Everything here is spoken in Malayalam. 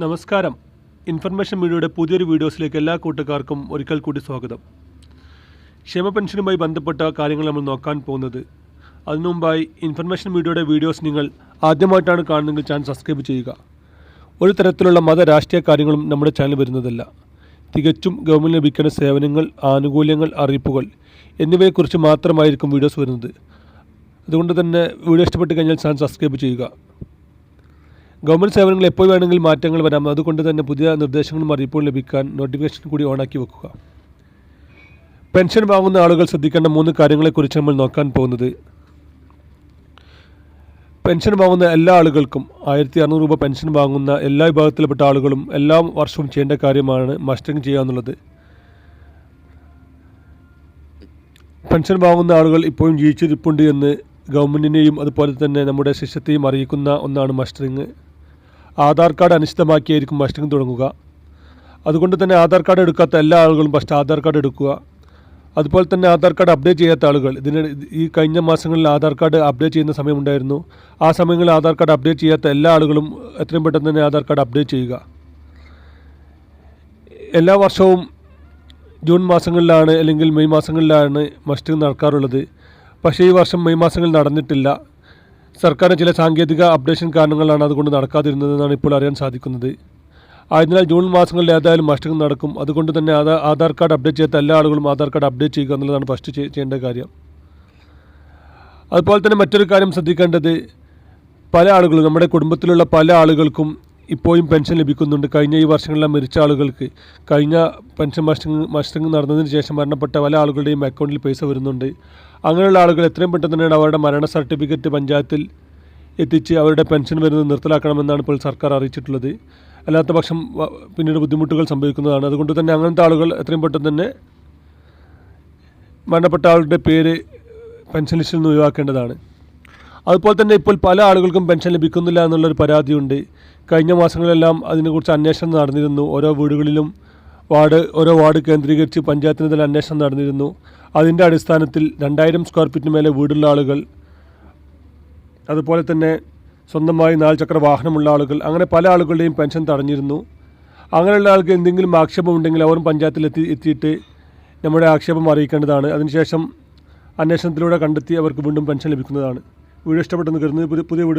നമസ്കാരം. ഇൻഫർമേഷൻ മീഡിയയുടെ പുതിയൊരു വീഡിയോസിലേക്ക് എല്ലാ കൂട്ടുകാർക്കും ഒരിക്കൽ കൂടി സ്വാഗതം. ക്ഷേമ പെൻഷനുമായി ബന്ധപ്പെട്ട കാര്യങ്ങൾ നമ്മൾ നോക്കാൻ പോകുന്നത്. അതിനു മുമ്പായി ഇൻഫർമേഷൻ മീഡിയയുടെ വീഡിയോസ് നിങ്ങൾ ആദ്യമായിട്ടാണ് കാണുന്നതെങ്കിൽ ചാനൽ സബ്സ്ക്രൈബ് ചെയ്യുക. ഒരു തരത്തിലുള്ള മത രാഷ്ട്രീയ കാര്യങ്ങളും നമ്മുടെ ചാനൽ വരുന്നതല്ല. തികച്ചും ഗവൺമെൻറ് ലഭിക്കേണ്ട സേവനങ്ങൾ, ആനുകൂല്യങ്ങൾ, അറിയിപ്പുകൾ എന്നിവയെക്കുറിച്ച് മാത്രമായിരിക്കും വീഡിയോസ് വരുന്നത്. അതുകൊണ്ട് തന്നെ വീഡിയോ ഇഷ്ടപ്പെട്ട് കഴിഞ്ഞാൽ ചാനൽ സബ്സ്ക്രൈബ് ചെയ്യുക. ഗവൺമെൻറ് സേവനങ്ങൾ എപ്പോൾ വേണമെങ്കിലും മാറ്റങ്ങൾ വരാം. അതുകൊണ്ട് തന്നെ പുതിയ നിർദ്ദേശങ്ങളും അറിയിപ്പുകളും ലഭിക്കാൻ നോട്ടിഫിക്കേഷൻ കൂടി ഓണാക്കി വെക്കുക. പെൻഷൻ വാങ്ങുന്ന ആളുകൾ ശ്രദ്ധിക്കേണ്ട 3 കാര്യങ്ങളെക്കുറിച്ച് നമ്മൾ നോക്കാൻ പോകുന്നത്. പെൻഷൻ വാങ്ങുന്ന എല്ലാ ആളുകൾക്കും 1600 രൂപ പെൻഷൻ വാങ്ങുന്ന എല്ലാ വിഭാഗത്തിൽപ്പെട്ട ആളുകളും എല്ലാ വർഷവും ചെയ്യേണ്ട കാര്യമാണ് മസ്റ്ററിങ് ചെയ്യുക എന്നുള്ളത്. പെൻഷൻ വാങ്ങുന്ന ആളുകൾ ഇപ്പോഴും ജീവിച്ചിരിപ്പുണ്ട് എന്ന് ഗവൺമെൻറ്റിനെയും അതുപോലെ തന്നെ നമ്മുടെ ശിഷ്യത്തെയും അറിയിക്കുന്ന ഒന്നാണ് മസ്റ്ററിങ്. ആധാർ കാർഡ് അനിശ്ചിതമാക്കിയായിരിക്കും മസ്റ്ററിങ് തുടങ്ങുക. അതുകൊണ്ട് തന്നെ ആധാർ കാർഡ് എടുക്കാത്ത എല്ലാ ആളുകളും ഫസ്റ്റ് ആധാർ കാർഡ് എടുക്കുക. അതുപോലെ തന്നെ ആധാർ കാർഡ് അപ്ഡേറ്റ് ചെയ്യാത്ത ആളുകൾ, ഈ കഴിഞ്ഞ മാസങ്ങളിൽ ആധാർ കാർഡ് അപ്ഡേറ്റ് ചെയ്യുന്ന സമയമുണ്ടായിരുന്നു. ആ സമയങ്ങളിൽ ആധാർ കാർഡ് അപ്ഡേറ്റ് ചെയ്യാത്ത എല്ലാ ആളുകളും എത്രയും പെട്ടെന്ന് തന്നെ ആധാർ കാർഡ് അപ്ഡേറ്റ് ചെയ്യുക. എല്ലാ വർഷവും ജൂൺ മാസങ്ങളിലാണ് അല്ലെങ്കിൽ മെയ് മാസങ്ങളിലാണ് മസ്റ്ററിങ് നടക്കാറുള്ളത്. പക്ഷേ ഈ വർഷം മെയ് മാസങ്ങളിൽ നടന്നിട്ടില്ല. സർക്കാരിന് ചില സാങ്കേതിക അപ്ഡേഷൻ കാരണങ്ങളാണ് അതുകൊണ്ട് നടക്കാതിരുന്നതെന്നാണ് ഇപ്പോൾ അറിയാൻ സാധിക്കുന്നത്. ആയതിനാൽ ജൂൺ മാസങ്ങളിൽ ഏതായാലും മസ്റ്ററിങ് നടക്കും. അതുകൊണ്ട് തന്നെ ആധാർ കാർഡ് അപ്ഡേറ്റ് ചെയ്യാത്ത എല്ലാ ആളുകളും ആധാർ കാർഡ് അപ്ഡേറ്റ് ചെയ്യുക എന്നുള്ളതാണ് ഫസ്റ്റ് ചെയ്യേണ്ട കാര്യം. അതുപോലെ തന്നെ മറ്റൊരു കാര്യം ശ്രദ്ധിക്കേണ്ടത്, പല ആളുകളും, നമ്മുടെ കുടുംബത്തിലുള്ള പല ആളുകൾക്കും ഇപ്പോഴും പെൻഷൻ ലഭിക്കുന്നുണ്ട്. കഴിഞ്ഞ ഈ വർഷങ്ങളിലെല്ലാം മരിച്ച ആളുകൾക്ക് കഴിഞ്ഞ പെൻഷൻ മസ്റ്ററിങ് നടന്നതിന് ശേഷം മരണപ്പെട്ട പല ആളുകളുടെയും അക്കൗണ്ടിൽ പൈസ വരുന്നുണ്ട്. അങ്ങനെയുള്ള ആളുകൾ എത്രയും പെട്ടെന്ന് തന്നെ അവരുടെ മരണ സർട്ടിഫിക്കറ്റ് പഞ്ചായത്തിൽ എത്തിച്ച് അവരുടെ പെൻഷൻ വരുന്നത് നിർത്തലാക്കണമെന്നാണ് ഇപ്പോൾ സർക്കാർ അറിയിച്ചിട്ടുള്ളത്. അല്ലാത്ത പക്ഷം പിന്നീട് ബുദ്ധിമുട്ടുകൾ സംഭവിക്കുന്നതാണ്. അതുകൊണ്ട് തന്നെ അങ്ങനത്തെ ആളുകൾ എത്രയും പെട്ടെന്ന് തന്നെ മരണപ്പെട്ട ആളുടെ പേര് പെൻഷൻ ലിസ്റ്റിൽ നിന്ന് ഒഴിവാക്കേണ്ടതാണ്. അതുപോലെ തന്നെ ഇപ്പോൾ പല ആളുകൾക്കും പെൻഷൻ ലഭിക്കുന്നില്ല എന്നുള്ളൊരു പരാതിയുണ്ട്. കഴിഞ്ഞ മാസങ്ങളിലെല്ലാം അതിനെക്കുറിച്ച് അന്വേഷണം നടന്നിരുന്നു. ഓരോ വീടുകളിലും ഓരോ വാർഡ് കേന്ദ്രീകരിച്ച് പഞ്ചായത്തിന് തന്നെ അന്വേഷണം നടന്നിരുന്നു. അതിൻ്റെ അടിസ്ഥാനത്തിൽ 2000 സ്ക്വയർ ഫീറ്റിന് മേലെ വീടുള്ള ആളുകൾ, അതുപോലെ തന്നെ സ്വന്തമായി 4 ചക്ര വാഹനമുള്ള ആളുകൾ, അങ്ങനെ പല ആളുകളുടെയും പെൻഷൻ തടഞ്ഞിരുന്നു. അങ്ങനെയുള്ള ആൾക്ക് എന്തെങ്കിലും ആക്ഷേപം ഉണ്ടെങ്കിൽ അവരും പഞ്ചായത്തിൽ എത്തിയിട്ട് നമ്മുടെ ആക്ഷേപം അറിയിക്കേണ്ടതാണ്. അതിനുശേഷം അന്വേഷണത്തിലൂടെ കണ്ടെത്തി അവർക്ക് വീണ്ടും പെൻഷൻ ലഭിക്കുന്നതാണ്. വീഡിയോ ഇഷ്ടപ്പെട്ടെന്ന് കരുതുന്നു. പുതിയ വീഡിയോ